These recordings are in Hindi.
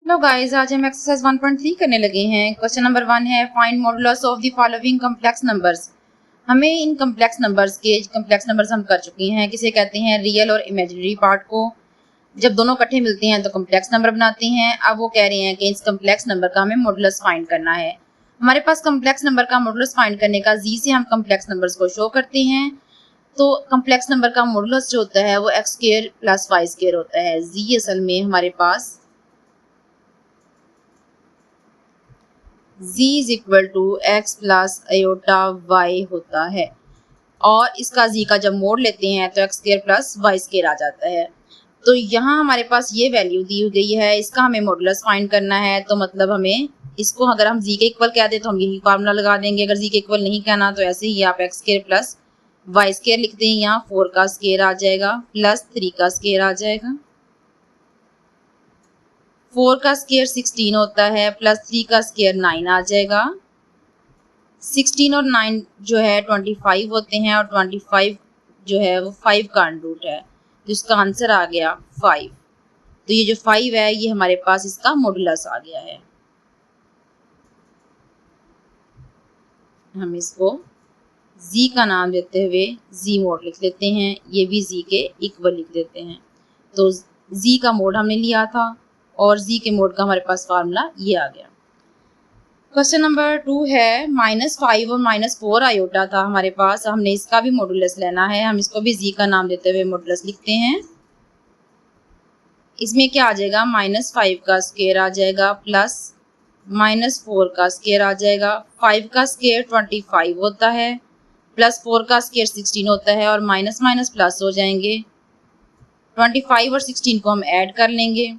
हेलो गाइस, आज हम एक्सरसाइज 1.3 करने लगे हैं। क्वेश्चन नंबर 1 है find modulus of the following complex numbers. हमें इन कॉम्प्लेक्स नंबर्स हम कर चुके हैं। किसे कहते हैं? रियल और इमेजिनरी पार्ट को जब दोनों इकट्ठे मिलते हैं तो कॉम्प्लेक्स नंबर बनाते हैं। अब वो कह रहे हैं कि इस कॉम्प्लेक्स नंबर का हमें मॉडुलस फाइंड करना है। हमारे पास कॉम्प्लेक्स नंबर का मॉडुलस फाइंड करने का जी से हम कॉम्प्लेक्स नंबर्स को शो करते हैं। तो कॉम्प्लेक्स नंबर का मॉडुलस जो होता है वो x square plus Y square होता है। जी असल में हमारे पास z is equal to x plus iota y होता है और इसका z का जब मोड़ लेते हैं तो x square plus Y square आ जाता है। तो यहाँ हमारे पास ये वैल्यू दी गई है, इसका हमें मॉडुलस फाइंड करना है। तो मतलब हमें इसको अगर हम z के इक्वल कह दें तो हम यही फार्मूला लगा देंगे। अगर z के इक्वल नहीं कहना तो ऐसे ही आप x square plus Y square लिख दें। यहाँ 4 का स्क्वायर आ जाएगा प्लस 3 का स्क्वायर आ जाएगा। 4 का स्क्वायर 16 होता है प्लस 3 का स्क्वायर 9 आ जाएगा। 16 और 9 जो है 25 होते हैं और 25 जो है वो 5 का अंडरूट है, तो इसका आंसर आ गया 5। तो ये जो 5 है ये हमारे पास इसका मॉडुलस आ गया है। हम इसको z का नाम देते हुए z मोड लिख लेते हैं, ये भी z के इक्वल लिख देते हैं। तो z का मोड हमने लिया था और z के मोड का हमारे पास फार्मूला ये आ गया। क्वेश्चन नंबर 2 है -5 और -4 आयोटा था हमारे पास। हमने इसका भी मॉडुलस लेना है। हम इसको भी z का नाम देते हुए मॉडुलस लिखते हैं। इसमें क्या आ जाएगा? -5 का स्क्वायर आ जाएगा प्लस -4 का स्क्वायर आ जाएगा। 5 का स्क्वायर 25 होता है प्लस 4 का स्क्वायर 16 होता है और माइनस माइनस प्लस हो जाएंगे। 25 और 16 को हम ऐड कर लेंगे।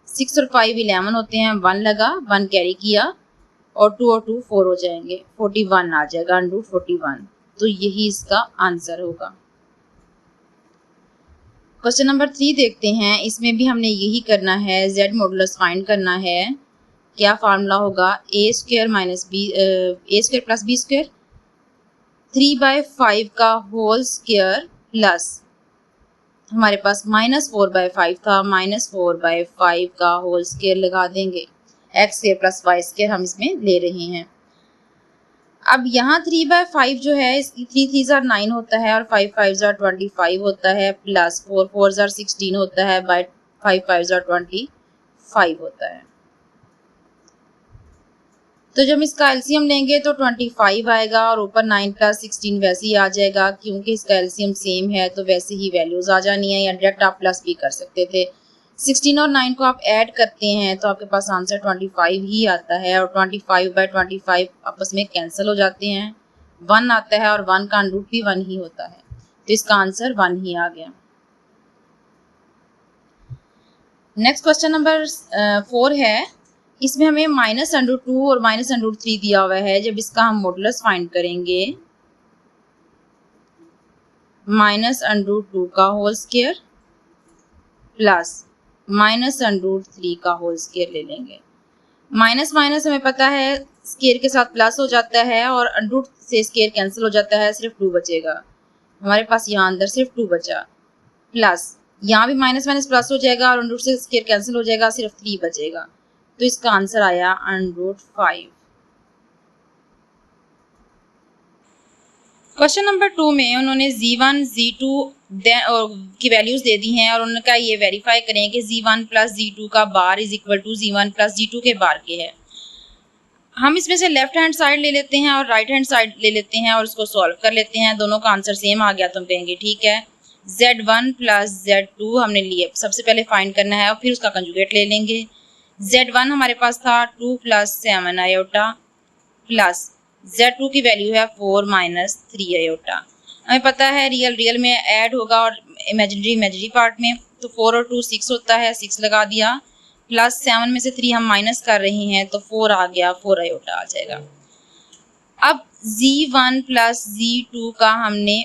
6 और 5 11 होते हैं, 1 लगा, 1 कैरी किया और 2 और 2 4 हो जाएंगे, 41 आ जाएगा, अंडरूट 41। तो यही इसका आंसर होगा। क्वेश्चन नंबर 3 देखते हैं। इसमें भी हमने यही करना है, z मॉडुलस फाइंड करना है। क्या फार्मूला होगा? a square minus b a square plus b square 3/5 का होल स्क्वायर प्लस हमारे पास -4/5 था, -4/5 का होल स्क्वायर लगा देंगे। X square plus Y square हम इसमें ले रहे हैं। अब यहाँ 3/5 जो है 3 3 जार 9 होता है और 5 5 जार 25 होता है प्लस 4 4 जार 16 होता है बाय 5 5 जार 25 होता है। तो जब इसका एलसीएम लेंगे तो 25 आएगा और ऊपर 9 प्लस 16 वैसे ही आ जाएगा। क्योंकि इसका एलसीएम सेम है तो वैसे ही वैल्यूज आ जानी है, या डायरेक्ट आप प्लस भी कर सकते थे। 16 और 9 को आप ऐड करते हैं तो आपके पास आंसर 25 ही आता है और 25/25 आपस में कैंसिल हो जाते हैं। 1 आता है और 1 का अंडरूट भी 1 ही होता है, तो इसका आंसर 1 ही आ गया। नेक्स्ट क्वेश्चन नंबर 4 है। इसमें हमें -√2 और -√3 दिया हुआ है। जब इसका हम मॉडुलस फाइंड करेंगे, -√2 का होल स्क्वायर प्लस -√3 का होल स्क्वायर ले लेंगे। माइनस माइनस हमें पता है स्क्वायर के साथ प्लस हो जाता है और अंडरूट से स्क्वायर कैंसिल हो जाता है, सिर्फ 2 बचेगा। हमारे पास यहाँ अंदर सिर्फ 2 बचा, प्लस यहाँ भी माइनस माइनस प्लस हो जाएगा और अंडरूट से स्क्वायर कैंसिल हो जाएगा, सिर्फ 3 बचेगा। तो इसका आंसर आया √5। क्वेश्चन नंबर 2 में उन्होंने z1 z2 की वैल्यूज दे दी हैं और उनका ये वेरीफाई करें कि z1 प्लस z2 का bar is equal to z1 plus z2 के बार के है। हम इसमें से लेफ्ट हैंड साइड ले लेते हैं और राइट हैंड साइड ले लेते हैं और उसको सॉल्व कर लेते हैं। दोनों का आंसर सेम आ गया तो हम कहेंगे ठीक है। z1 प्लस z2 हमने लिए, सबसे पहले फाइंड करना है और फिर उसका कंजुगेट ले लेंगे। z1 हमारे पास था 2 + 7 आयोटा प्लस z2 की वैल्यू है 4 - 3 आयोटा। हमें पता है रियल में ऐड होगा और इमेजिनरी पार्ट में, तो 4 और 2 6 होता है, 6 लगा दिया, प्लस 7 में से 3 हम माइनस कर रहे हैं तो 4 आ गया, 4 आयोटा आ जाएगा। अब z1 प्लस z2 का हमने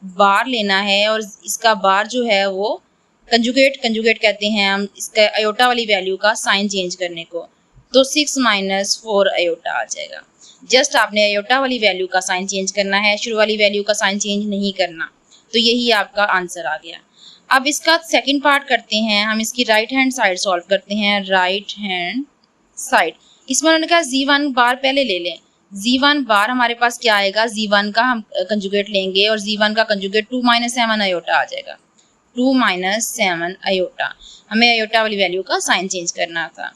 बार लेना है और इसका बार जो है वो कंजुगेट कहते हैं हम इसका आयोटा वाली वैल्यू का साइन चेंज करने को। तो 6 - 4 आयोटा आ जाएगा। जस्ट आपने आयोटा वाली वैल्यू का साइन चेंज करना है, शुरू वाली वैल्यू का साइन चेंज नहीं करना। तो यही आपका आंसर आ गया। अब इसका सेकंड पार्ट करते हैं, हम इसकी राइट हैंड साइड सॉल्व करते हैं। राइट हैंड साइड, इसमें उन्होंने कहा z1 बार पहले ले लें। z1 बार हमारे पास क्या आएगा, z1 का हम कंजुगेट लेंगे और z1 का कंजुगेट 2 - 7 आयोटा आ जाएगा। 2 - 7 आयोटा, हमें आयोटा वाली वैल्यू का साइन चेंज करना था।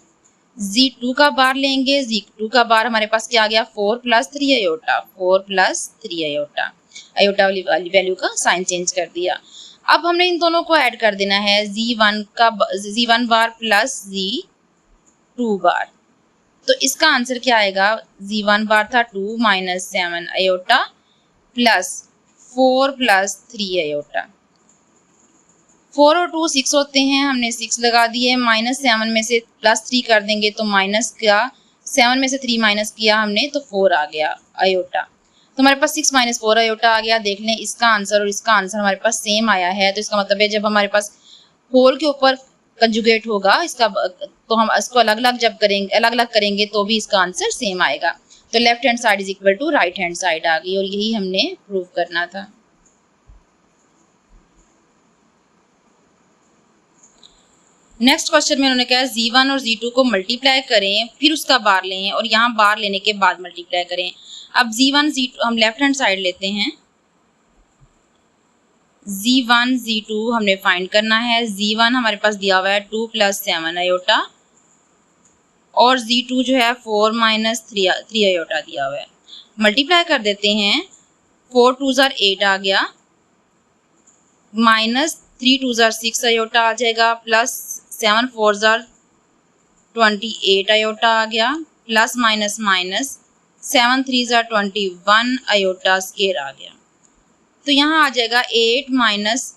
z2 का बार लेंगे, z2 का बार हमारे पास क्या आ गया, 4 + 3 आयोटा, 4 + 3 आयोटा, आयोटा वाली वैल्यू का साइन चेंज कर दिया। अब हमने इन दोनों को ऐड कर देना है, z1 बार प्लस z2 बार। तो इसका आंसर क्या आएगा, z1 बार था 2 - 7 आयोटा प्लस 4 + 3 आयोटा। 4 और 2 6 होते हैं, हमने 6 लगा दिए, -7 में से +3 कर देंगे तो माइनस का 7 में से 3 माइनस किया हमने तो 4 आ गया आयोटा। तो हमारे पास 6 - 4 आयोटा आ गया। देख लें इसका आंसर और इसका आंसर हमारे पास सेम आया है, तो इसका मतलब है जब हमारे पास होल के ऊपर कंजुगेट होगा इसका, तो हम इसको अलग अलग करेंगे तो भी इसका आंसर सेम आएगा। तो left hand side is equal to right hand side आ गई और यही हमने प्रूव करना था। नेक्स्ट क्वेश्चन में उन्होंने कहा z1 और z2 को मल्टीप्लाई करें, फिर उसका बार लें और यहाँ बार लेने के बाद मल्टीप्लाई करें। अब z1 z2 हम लेफ्ट हैंड साइड लेते हैं। z1 z2 हमने फाइंड करना है। z1 हमारे पास दिया हुआ है 2 + 7 आयोटा और z2 जो है 4 - 3 आयोटा दिया हुआ है। मल्टीप्लाई कर देते हैं, 4 × 2 = 8 आ गया, -3 × 2 = 6 आयोटा आ जाएगा, प्लस 7 × 4 = 28 आयोटा आ गया, प्लस माइनस 7 × 3 = 21 आयोटा स्क्वायर आ गया। तो यहाँ आ जाएगा 8 माइनस,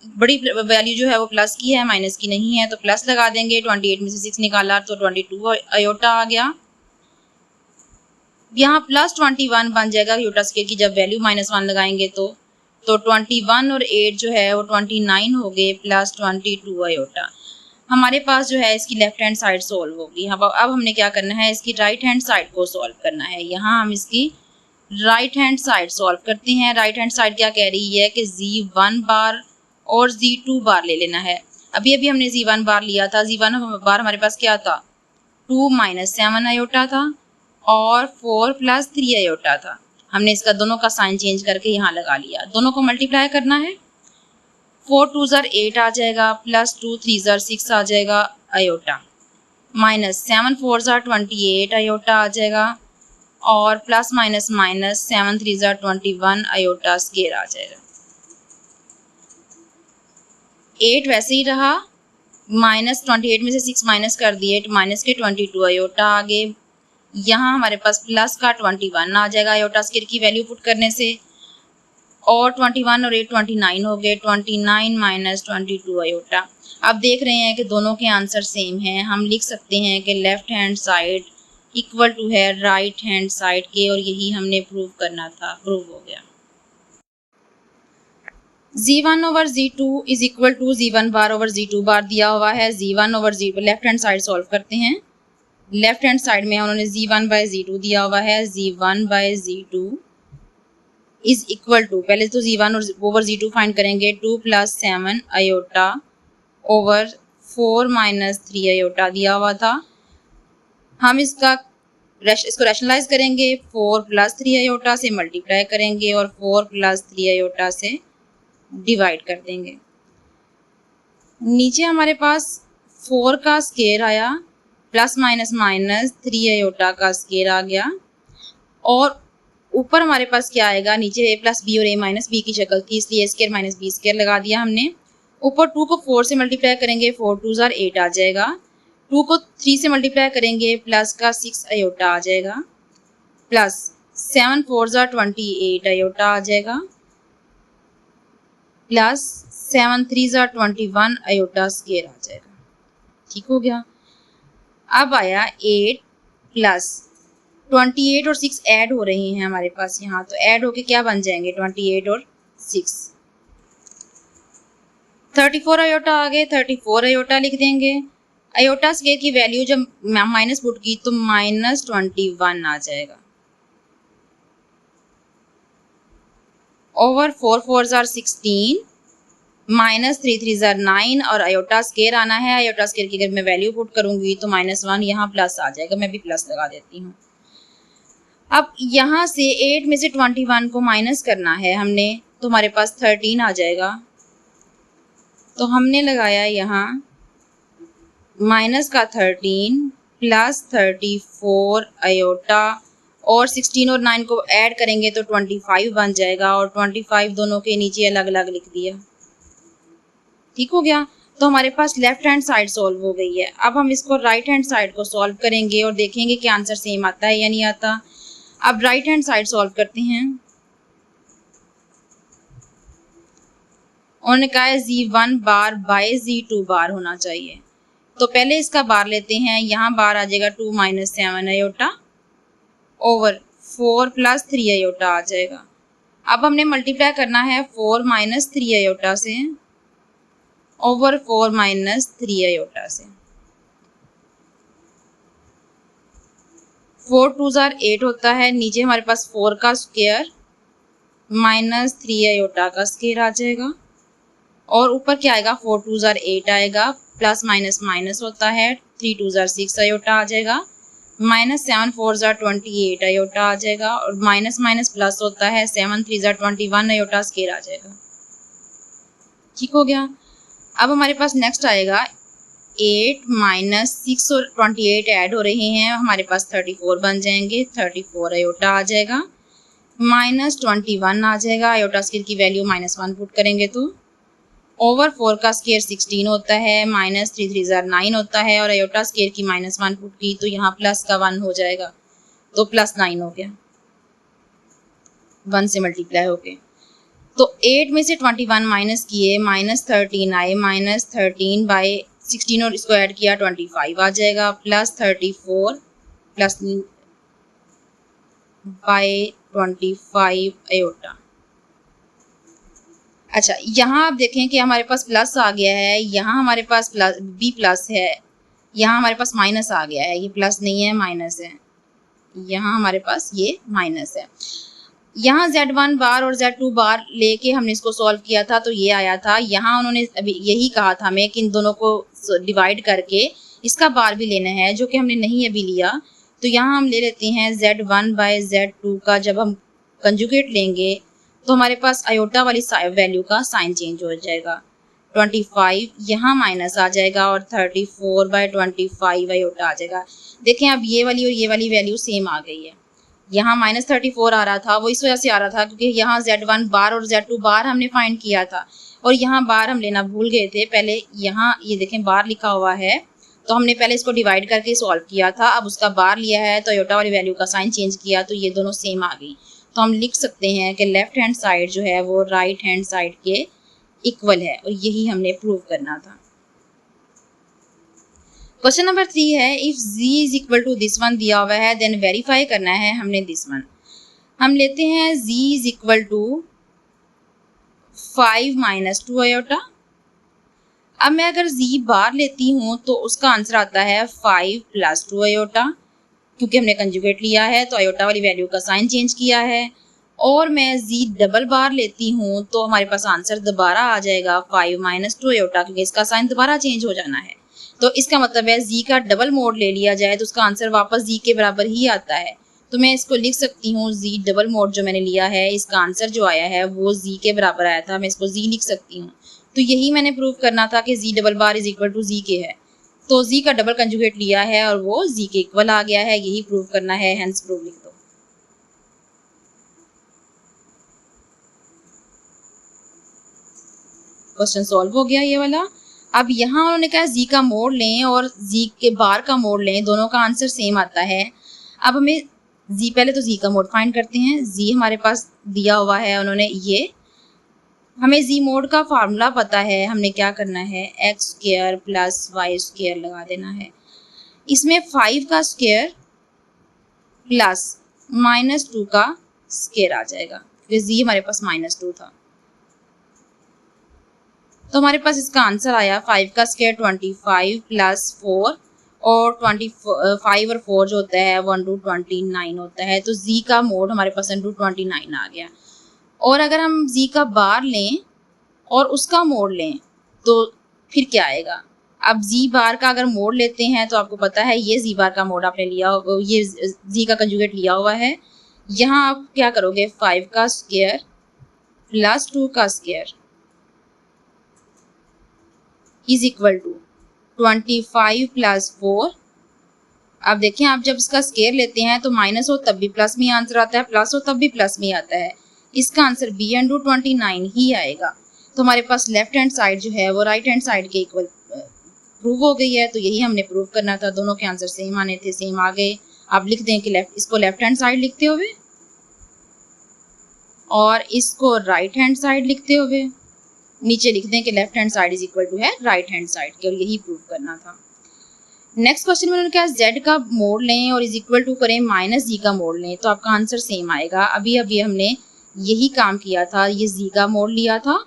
बड़ी वैल्यू जो है वो प्लस की है, माइनस की नहीं है, तो प्लस लगा देंगे। 28 में से 6 निकाला तो 22 आयोटा आ गया। यहाँ प्लस 21 बन जाएगा आयोटा स्क्वायर की, जब वैल्यू -1 लगाएंगे तो 21 और 8 जो है वो 29 हो गए, प्लस 22 आयोटा। हमारे पास जो है इसकी लेफ्ट हैंड साइड सॉल्व होगी। अब हमने क्या करना है, इसकी राइट हैंड साइड को सॉल्व करना है। यहाँ हम इसकी राइट हैंड साइड सॉल्व करते हैं। राइट हैंड साइड क्या कह रही है कि z1 बार और z2 बार ले लेना है। अभी हमने z1 बार लिया था, z1 बार हमारे पास क्या था, 2 - 7 आयोटा था और 4 + 3 आयोटा था। हमने इसका दोनों का साइन चेंज करके यहाँ लगा लिया। दोनों को मल्टीप्लाई करना है, 4 × 2 = 8 आ जाएगा, प्लस 2 × 3 = 6 आ जाएगा आयोटा, माइनस 7 × 4 = 28 आयोटा आ जाएगा और प्लस माइनस 7 × 3 = 21 आयोटा स्क्वायर आ जाएगा। 8 वैसे ही रहा, -28 में से 6 माइनस कर दिए, माइनस के 22 आयोटा आ गए। यहाँ हमारे पास प्लस का 21 आ जाएगा आयोटा स्क्वायर की वैल्यू पुट करने से, और 21 और 8 29 हो गए, 29 - 22 आयोटा। अब देख रहे हैं कि दोनों के आंसर सेम हैं। हम लिख सकते हैं कि left hand side equal to है राइट हैंड साइड के, और यही हमने प्रूव करना था, प्रूव हो गया। z1 over z2 is equal to z1 bar over z2 bar दिया हुआ है। z1 over z2 left hand side solve करते हैं। लेफ्ट हैंड साइड में उन्होंने z1/z2 दिया हुआ है। z1/z2 इज इक्वल टू, पहले तो z1 over z2 फाइंड करेंगे, 2 + 7 आयोटा ओवर 4 - 3 आयोटा दिया हुआ था। हम इसको रैशनलाइज करेंगे, 4 + 3 आयोटा से मल्टीप्लाई करेंगे और 4 + 3 आयोटा से डिवाइड कर देंगे। नीचे हमारे पास 4 का स्क्वायर आया, प्लस माइनस 3 आयोटा का स्क्वायर आ गया, और ऊपर हमारे पास क्या आएगा, नीचे a + b और a - b की शक्ल थी, इसलिए a² - b² लगा दिया हमने। ऊपर 2 को 4 से मल्टीप्लाई करेंगे, 4 × 2 = 8 आ जाएगा। 2 को 3 से मल्टीप्लाई करेंगे, प्लस का 6 आयोटा आ जाएगा, प्लस 7 × 4 = 28 आयोटा आ जाएगा, प्लस 7 × 3 = 21 आयोटा स्क्वायर आ जाएगा। ठीक हो गया। अब आया 8 प्लस 28 और 6 ऐड हो रही हैं हमारे पास यहाँ, तो ऐड होके क्या बन जाएंगे, 28 और 6, 34 आयोटा आ गए। 34 आयोटा लिख देंगे। आयोटा स्क्वायर की वैल्यू जब माइनस पुट की तो -21 आ जाएगा, ओवर 4 × 4 = 16 माइनस 3 3 ज़ा 9 और आयोटा स्केयर आना है। आयोटा स्केयर की अगर मैं वैल्यू पुट करूंगी तो -1 यहाँ प्लस आ जाएगा, मैं भी प्लस लगा देती हूँ। अब यहाँ से 8 में से 21 को माइनस करना है हमने, तो हमारे पास 13 आ जाएगा। तो हमने लगाया यहाँ माइनस का 13 प्लस 34 आयोटा और 16 और 9 को ऐड करेंगे तो 25 बन जाएगा और 25 दोनों के नीचे अलग अलग लिख दिया। ठीक हो गया। तो हमारे पास लेफ्ट हैंड साइड सॉल्व हो गई है। अब हम इसको राइट हैंड साइड को सॉल्व करेंगे और देखेंगे कि आंसर सेम आता है या नहीं आता। अब राइट हैंड साइड सॉल्व करते हैं। उन्होंने कहा है Z1 बार बाय Z2 बार होना चाहिए। तो पहले इसका बार लेते हैं। यहाँ बार आ जाएगा 2 - 7 आयोटा ओवर 4 + 3 आयोटा आ जाएगा। अब हमने मल्टीप्लाई करना है 4 - 3 आयोटा से ओवर 4 - 3 आयोटा से। 4 2 ज़ा 8 होता है। नीचे हमारे पास 4 का स्क्वायर -3 आयोटा का स्क्वायर आ जाएगा और ऊपर क्या आएगा 4 2 ज़ा 8 आएगा, प्लस माइनस माइनस होता है 3 2 ज़ा 6 आयोटा आ जाएगा, -7 4 ज़ा 28 आयोटा आ जाएगा और माइनस माइनस प्लस होता है 7 3 ज़ा 21 आयोटा स्क्वायर आ जाएगा। ठीक हो गया। अब हमारे पास नेक्स्ट आएगा 8 - 6 और 28 ऐड हो रहे हैं, हमारे पास 34 बन जाएंगे। 34 आयोटा आ जाएगा, -21 आ जाएगा। आयोटा स्क्वायर की वैल्यू -1 पुट करेंगे तो ओवर 4 का स्क्वायर 16 होता है, -3 3 ज़ा 9 होता है और आयोटा स्क्वायर की -1 पुट की तो यहाँ प्लस का 1 हो जाएगा, तो +9 हो गया 1 से मल्टीप्लाई होके। तो 8 में से 21 माइनस किए, -13 आए, -13 बाय 16 और इसको ऐड किया 25 आ जाएगा, प्लस 34 प्लस बाय 25 आयोटा। अच्छा, यहाँ आप देखें कि हमारे पास प्लस आ गया है, यहाँ हमारे पास प्लस बी प्लस है, यहाँ हमारे पास माइनस आ गया है, ये प्लस नहीं है माइनस है, यहाँ हमारे पास ये माइनस है। यहाँ Z1 बार और Z2 बार लेके हमने इसको सॉल्व किया था तो ये आया था। यहाँ उन्होंने अभी यही कहा था हमें कि इन दोनों को डिवाइड करके इसका बार भी लेना है, जो कि हमने नहीं अभी लिया। तो यहाँ हम ले लेते हैं Z1 बाय Z2 का जब हम कंजुगेट लेंगे तो हमारे पास आयोटा वाली वैल्यू का साइन चेंज हो जाएगा। 25 यहाँ माइनस आ जाएगा और 34 बाय 25 आयोटा आ जाएगा। देखें अब ये वाली और ये वाली वैल्यू सेम आ गई है। यहाँ -34 आ रहा था, वो इस वजह से आ रहा था क्योंकि यहाँ Z1 बार और Z2 बार हमने फाइंड किया था और यहाँ बार हम लेना भूल गए थे। पहले यहाँ ये देखें बार लिखा हुआ है, तो हमने पहले इसको डिवाइड करके सॉल्व किया था, अब उसका बार लिया है तो आयोटा वाली वैल्यू का साइन चेंज किया तो ये दोनों सेम आ गई। तो हम लिख सकते हैं कि लेफ्ट हैंड साइड जो है वो राइट हैंड साइड के इक्वल है और यही हमने प्रूव करना था। क्वेश्चन नंबर 3 है, if z is equal to this one दिया हुआ है देन वेरीफाई करना है हमने दिस वन। हम लेते हैं z is equal to 5 - 2 iota. अब मैं अगर z बार लेती हूँ तो उसका आंसर आता है 5 + 2 आयोटा, क्योंकि हमने कंजुगेट लिया है तो आयोटा वाली वैल्यू का साइन चेंज किया है। और मैं z डबल बार लेती हूँ तो हमारे पास आंसर दोबारा आ जाएगा 5 - 2 आयोटा, क्योंकि इसका साइन दोबारा चेंज हो जाना है। तो इसका मतलब है z का डबल मोड ले लिया जाए तो उसका आंसर वापस z के बराबर ही आता है। तो मैं इसको लिख सकती हूँ z डबल मोड जो मैंने लिया है इसका आंसर जो आया है वो z के बराबर आया था, मैं इसको z लिख सकती हूँ। तो यही मैंने प्रूव करना था कि z double bar is equal to z के है, तो z का डबल कंजुगेट लिया है और वो z के इक्वल आ गया है, यही प्रूव करना है, हेंस प्रूव लिख दो। क्वेश्चन सॉल्व हो गया ये वाला। अब यहाँ उन्होंने कहा z का मोड लें और z के बार का मोड लें, दोनों का आंसर सेम आता है। अब हमें z, पहले तो z का मोड फाइंड करते हैं। z हमारे पास दिया हुआ है उन्होंने, ये हमें z मोड का फार्मूला पता है, हमने क्या करना है x² + y² लगा देना है। इसमें 5 का स्क्वायर प्लस -2 का स्क्वायर आ जाएगा, क्योंकि z हमारे पास -2 था। तो हमारे पास इसका आंसर आया 5 का स्क्वायर 25 + 4 और 25 और 4 जो होता है 1 to 29 होता है। तो z का मोड हमारे पास 1 to 29 आ गया। और अगर हम z का बार लें और उसका मोड लें तो फिर क्या आएगा। अब जी बार का अगर मोड लेते हैं तो आपको पता है ये जी बार का मोड आपने लिया, ये जी का कंजुगेट लिया हुआ है। यहाँ आप क्या करोगे, 5 का स्क्वायर प्लस 2 का square is equal to 25 plus 4। अब देखें, आप जब इसका स्क्वायर लेते हैं तो माइनस हो तब भी प्लस में आंसर आता है, प्लस हो तब भी प्लस में आता है। इसका आंसर बी अंडू 29 ही आएगा। तो हमारे पास लेफ्ट हैंड साइड जो है वो राइट हैंड साइड के इक्वल प्रूव हो गई है। तो यही हमने प्रूव करना था। दोनों के आंसर सेम आने थे, सेम आ गए। आप लिख दें कि इसको लेफ्ट हैंड साइड लिखते हुए और इसको राइट हैंड साइड लिखते हुए नीचे लिख दें कि left hand side is equal to है राइट हैंड साइड के, और यही प्रूव करना था। नेक्स्ट क्वेश्चन में उन्होंने कहा z का मोड लें और इज इक्वल टू करें माइनस जी का मोड लें, तो आपका आंसर सेम आएगा। अभी हमने यही काम किया था, ये z का मोड लिया था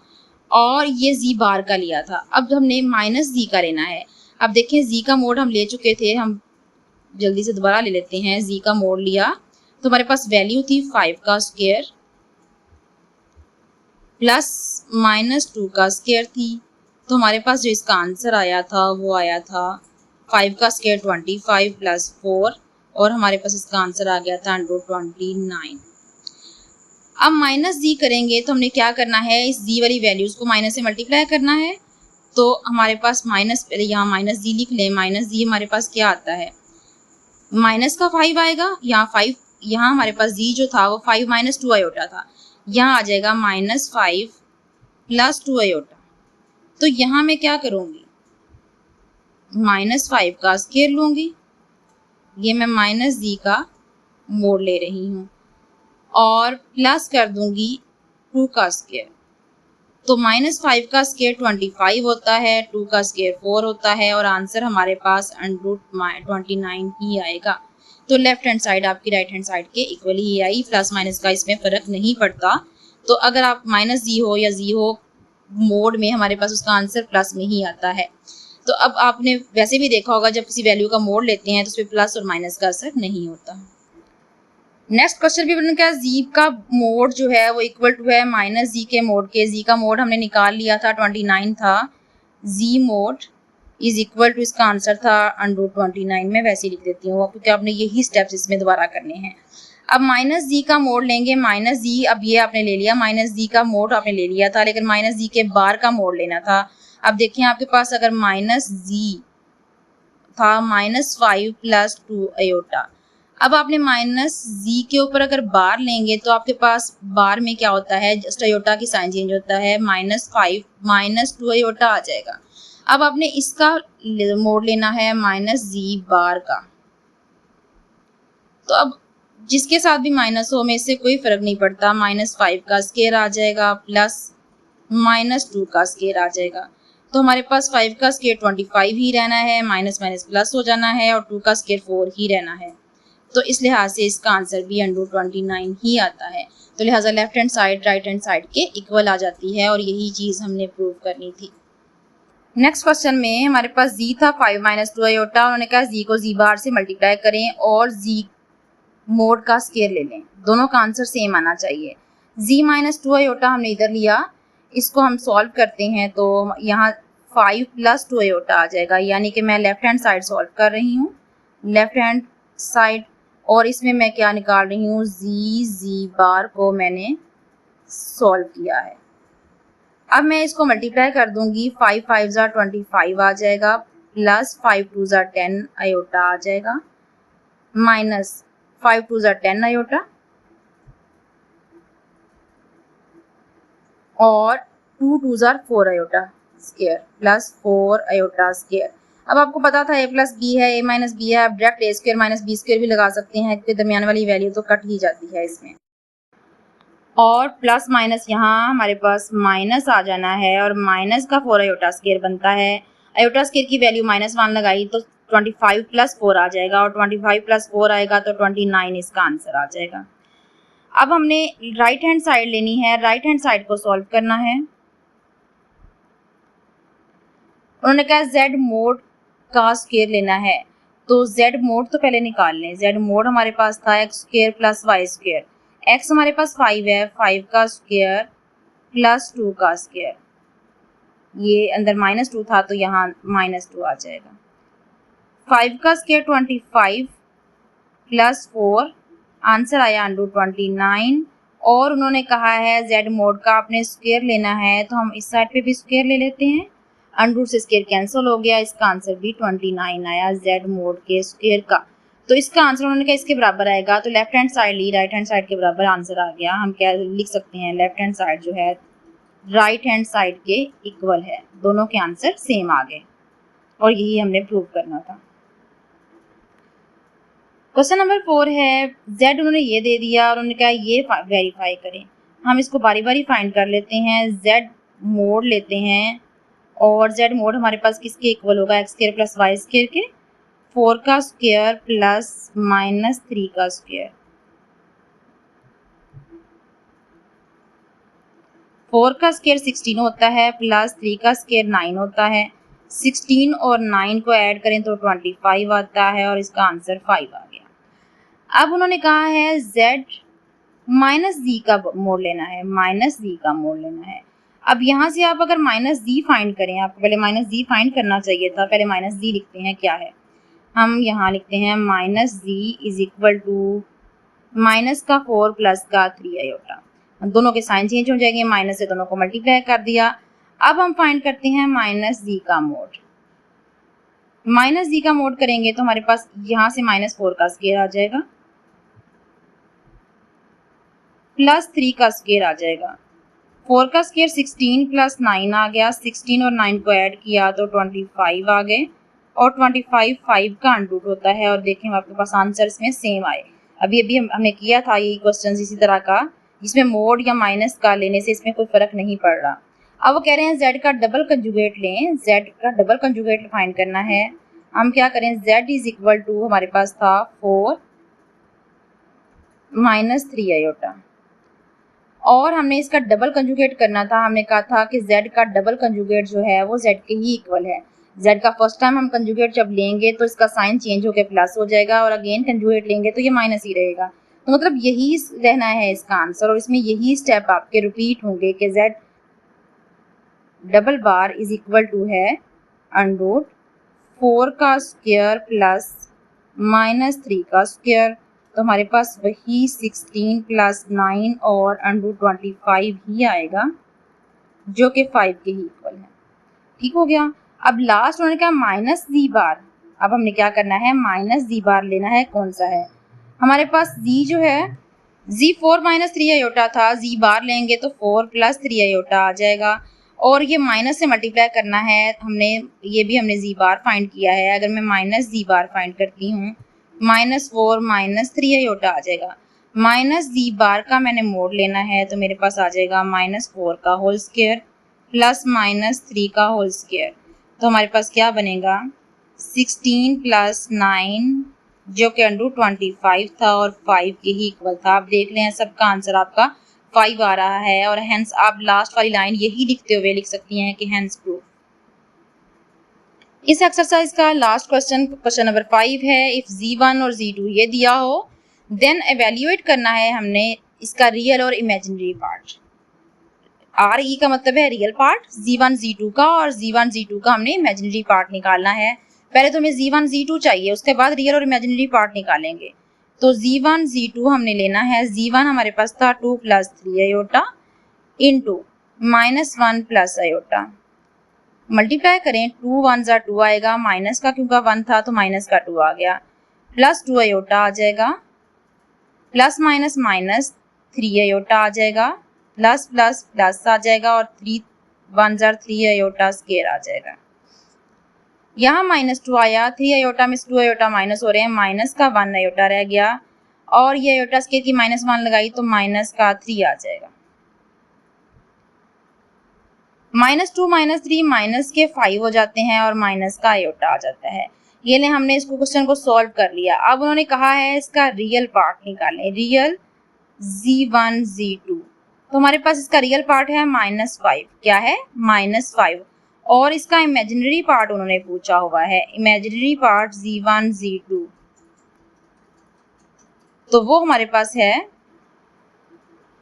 और ये z बार का लिया था। अब हमने माइनस जी का लेना है। अब देखें, z का मोड हम ले चुके थे, हम जल्दी से दोबारा ले लेते हैं। z का मोड लिया तो हमारे पास वैल्यू थी 5 का स्क्वायर प्लस माइनस 2 का स्क्वायर थी। तो हमारे पास जो इसका आंसर आया था वो आया था 5 का स्क्वायर 25 प्लस 4 और हमारे पास इसका आंसर आ गया था अंडर 29। अब माइनस जी करेंगे तो हमने क्या करना है, इस जी वाली वैल्यूज को माइनस से मल्टीप्लाई करना है। तो हमारे पास माइनस, पहले यहाँ माइनस जी लिख लें। माइनस जी हमारे पास क्या आता है, माइनस का 5 आएगा। यहाँ 5, यहाँ हमारे पास जी जो था वो 5 माइनस 2 आयोटा था, यहाँ आ जाएगा माइनस 5 प्लस 2 आयोटा। तो यहाँ मैं क्या करूँगी, माइनस 5 का स्क्वायर लूँगी। ये मैं माइनस जी का मोड ले रही हूँ और प्लस कर दूंगी 2 का स्क्वायर। तो माइनस 5 का स्क्वायर 25 होता है, 2 का स्क्वायर 4 होता है और आंसर हमारे पास अंडर 29 ही आएगा। तो लेफ्ट हैंड साइड आपकी राइट हैंड साइड के इक्वल ही आई, प्लस माइनस का इसमें फर्क नहीं पड़ता। तो अगर आप माइनस जी हो या जी हो मोड में, हमारे पास उसका आंसर प्लस में ही आता है। तो अब आपने वैसे भी देखा होगा जब किसी वैल्यू का मोड लेते हैं तो उसमें प्लस और माइनस का असर नहीं होता। नेक्स्ट क्वेश्चन भी मैंने कहा जी का मोड जो है वो इक्वल टू है माइनस जी के मोड के। जी का मोड हमने निकाल लिया था, 29 था। जी मोड इज इक्वल टू, इसका आंसर था अंडर 29। मैं वैसे ही लिख देती हूँ क्योंकि आपने यही स्टेप्स इसमें दोबारा करने हैं। अब माइनस जी का मोड लेंगे। माइनस जी, अब ये आपने ले लिया, माइनस जी का मोड आपने ले लिया था, लेकिन माइनस जी के बार का मोड लेना था। अब देखिए आपके पास अगर माइनस जी था माइनस 5 प्लस 2 आयोटा। अब आपने माइनस जी के ऊपर अगर बार लेंगे तो आपके पास बार में क्या होता है, जस्ट आयोटा की साइन चेंज होता है, माइनस 5 माइनस 2 आयोटा आ जाएगा। अब आपने इसका मोड लेना है माइनस जी बार का। तो अब जिसके साथ भी माइनस हो में इससे कोई फर्क नहीं पड़ता, माइनस 5 का स्क्वायर आ जाएगा प्लस माइनस 2 का स्क्वायर आ जाएगा। तो हमारे पास 5 का स्क्वायर 25 ही रहना है, माइनस माइनस प्लस हो जाना है और 2 का स्क्वायर 4 ही रहना है। तो इस लिहाज से इसका आंसर भी अंडर 29 ही आता है। तो लिहाजा left hand side right hand side के इक्वल आ जाती है और यही चीज़ हमने प्रूव करनी थी। नेक्स्ट क्वेश्चन में हमारे पास जी था 5 माइनस 2 आयोटा। उन्होंने कहा जी को जी बार से मल्टीप्लाई करें और जी मोड का स्क्वायर ले लें। दोनों का आंसर सेम आना चाहिए। जी माइनस 2 आयोटा हमने इधर लिया, इसको हम सॉल्व करते हैं तो यहाँ 5 प्लस 2 आयोटा आ जाएगा, यानी कि मैं लेफ्ट हैंड साइड सॉल्व कर रही हूँ, लेफ्ट हैंड साइड, और इसमें मैं क्या निकाल रही हूँ, जी बार को मैंने सॉल्व किया है। अब मैं इसको मल्टीप्लाई कर दूंगी, 5 5 ज़ा 25 आ जाएगा प्लस 5 2 ज़ा 10 आयोटा आ जाएगा माइनस 5 2 ज़ा 10 आयोटा और 2 2 ज़ा 4 iota square plus 4 iota square. अब आपको पता था a प्लस बी है, a माइनस बी है, आप direct a square minus B square भी लगा सकते हैं, इसके दरमियान वाली वैल्यू तो कट ही जाती है इसमें। और प्लस माइनस यहाँ हमारे पास माइनस आ जाना है और माइनस का 4 आयोटा स्क्वायर बनता है। आयोटा स्क्वायर की वैल्यू -1 लगाई तो 25 प्लस 4 आ जाएगा और 25 प्लस 4 आएगा तो 29 इसका आंसर आ जाएगा। अब हमने राइट हैंड साइड लेनी है, राइट हैंड साइड को सॉल्व करना है। उन्होंने कहा z मोड का स्क्वायर लेना है, तो z मोड तो पहले निकाल लें। z मोड हमारे पास था x square plus y square. x हमारे पास 5 है, 5 का स्क्वायर प्लस 2 का स्क्वायर ये अंदर -2 था तो यहाँ -2 आ जाएगा। 5 का स्क्वायर 25 प्लस 4, आंसर आया √29। और उन्होंने कहा है z मोड का आपने स्क्वायर लेना है, तो हम इस साइड पे भी स्क्वायर ले लेते हैं। अंडर से स्क्वायर कैंसिल हो गया, इसका आंसर भी 29 आया z मोड के स्क्वायर का। तो इसका आंसर उन्होंने कहा इसके बराबर आएगा, तो लेफ्ट हैंड साइड ली, राइट हैंड साइड के बराबर आंसर आ गया। हम क्या लिख सकते हैं, लेफ्ट हैंड साइड जो है राइट हैंड साइड के इक्वल है, दोनों के आंसर सेम आ गए और यही हमने प्रूव करना था। क्वेश्चन नंबर 4 है, z उन्होंने ये दे दिया और उन्होंने कहा ये वेरीफाई करें। हम इसको बारी बारी फाइंड कर लेते हैं। z मोड लेते हैं और z मोड हमारे पास किसके इक्वल होगा, x square plus Y square के, 4 का स्क्वायर प्लस -3 का स्क्वायर। 4 का स्क्वायर 16 होता है प्लस 3 का स्क्वायर 9 होता है। 16 और 9 को ऐड करें तो 25 आता है और इसका आंसर 5 आ गया। अब उन्होंने कहा है z माइनस z का मोड लेना है, माइनस z का मोड लेना है। अब यहाँ से आप अगर -z फाइंड करें, आपको पहले -z फाइंड करना चाहिए था, पहले -z लिखते हैं क्या है। हम यहाँ लिखते हैं -z is equal to minus का 4 प्लस का 3 आयोटा। दोनों के साइन चेंज हो जाएंगे, माइनस से दोनों को मल्टीप्लाई कर दिया। अब हम फाइंड करते हैं -z का मोड। -z का मोड करेंगे तो हमारे पास यहाँ से -4 का स्क्वायर आ जाएगा प्लस 3 का स्क्वायर आ जाएगा। 4 का स्क्वायर 16 प्लस 9 आ गया, 16 और 9 को ऐड किया तो 25 आ गए और 25 5 का अंडरूट होता है। और देखें आपके पास आंसर इसमें सेम आए। अभी हमने किया था ये क्वेश्चन इसी तरह का, इसमें मोड या माइनस का लेने से इसमें कोई फर्क नहीं पड़ रहा। अब वो कह रहे हैं z का डबल कंजुगेट लें, z का डबल कंजुगेट फाइंड करना है। हम क्या करें, z इज इक्वल टू हमारे पास था 4 -3 आयोटा और हमने इसका डबल कंजुगेट करना था। हमने कहा था कि z का डबल कंजुगेट जो है वो z के ही इक्वल है। z का फर्स्ट टाइम हम कंजुगेट जब लेंगे तो इसका साइन चेंज होकर प्लस हो जाएगा और अगेन कंजुगेट लेंगे तो ये माइनस ही रहेगा। तो मतलब यही रहना है इसका आंसर और इसमें यही स्टेप आपके रिपीट होंगे कि z double bar is equal to है अंडरूट 4 का स्क्वायर प्लस -3 का स्क्वायर। तो हमारे पास वही 16 प्लस 9 और √25 ही आएगा जो कि 5 के ही इक्वल है। ठीक हो गया। अब लास्ट उन्होंने कहा -z बार। अब हमने क्या करना है, -z बार लेना है। कौन सा है हमारे पास, z जो है z 4 -3 आयोटा था, z बार लेंगे तो 4 प्लस 3 आयोटा आ जाएगा और ये माइनस से मल्टीप्लाई करना है। हमने z बार फाइंड किया है। अगर मैं -z बार फाइंड करती हूँ, -4 -3 आयोटा आ जाएगा। -z बार का मैंने मोड लेना है तो मेरे पास आ जाएगा -4 का होल स्क्वायर प्लस -3 का होल स्क्वायर। तो हमारे पास क्या बनेगा, 16 प्लस 9 जो कि √25 था और 5 के ही इक्वल था। आप देख लें सबका आंसर आपका 5 आ रहा है और हेंस आप लास्ट वाली लाइन यही लिखते हुए लिख सकती हैं कि हेंस प्रूफ। इस एक्सरसाइज का लास्ट क्वेश्चन नंबर 5 है। इफ z1 और z2 ये दिया हो देन एवेल्यूएट करना है हमने इसका रियल और इमेजिनरी पार्ट। RE का मतलब है रियल पार्ट z1 z2 का और z1 z2 का हमने इमेजिनरी पार्ट निकालना है। पहले तो हमें z1 z2 चाहिए, उसके बाद रियल और इमेजिनरी पार्ट निकालेंगे। तो z1 z2 हमने लेना है। z1 हमारे पास था 2 plus 3 iota into -1 plus iota. Multiply करें, 2 1 जा 2 आएगा, माइनस का क्योंकि 1 था तो माइनस का 2 आ गया, प्लस 2 आयोटा आ जाएगा, प्लस माइनस माइनस 3 आयोटा आ जाएगा, प्लस प्लस प्लस आ जाएगा और 3 1 जा 3 आयोटा स्क्वायर आ जाएगा। यहाँ -2 आया, 3 आयोटा में 2 आयोटा माइनस हो रहे हैं, माइनस का 1 आयोटा रह गया और ये आयोटा स्क्वायर की -1 लगाई तो माइनस का 3 आ जाएगा। -2 -3 माइनस के 5 हो जाते हैं और माइनस का आयोटा आ जाता है। ये ले हमने इसको क्वेश्चन को सॉल्व कर लिया। अब उन्होंने कहा है इसका रियल पार्ट निकालें, रियल z1 z2। तो हमारे पास इसका रियल पार्ट है -5, क्या है -5 और इसका इमेजिनरी पार्ट उन्होंने पूछा हुआ है, इमेजिनरी पार्ट z1 z2। तो वो हमारे पास है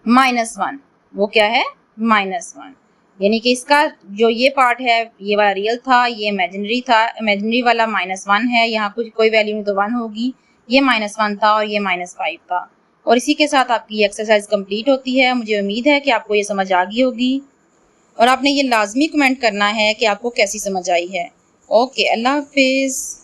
-1, वो क्या है -1। यानी कि इसका जो ये पार्ट है ये वाला रियल था, ये इमेजिनरी था, इमेजिनरी वाला -1 है, यहाँ कुछ कोई वैल्यू नहीं तो 1 होगी, ये -1 था और ये -5 था। और इसी के साथ आपकी ये एक्सरसाइज कंप्लीट होती है। मुझे उम्मीद है कि आपको ये समझ आ गई होगी और आपने ये लाजमी कमेंट करना है कि आपको कैसी समझ आई है। ओके, अल्लाह हाफिज़।